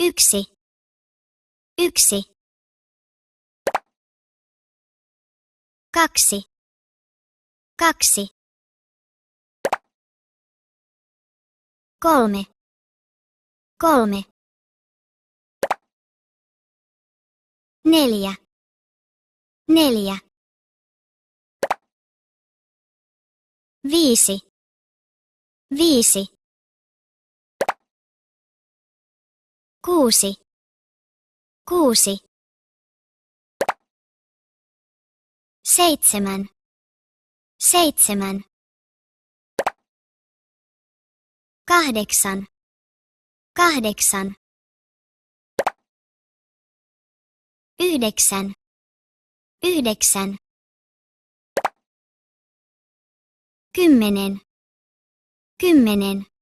Yksi. Yksi. Kaksi. Kaksi. Kolme. Kolme. Neljä. Neljä. Viisi. Viisi. Kuusi. Kuusi. Seitsemän. Seitsemän. Kahdeksan. Kahdeksan. Yhdeksän. Yhdeksän. Kymmenen. Kymmenen.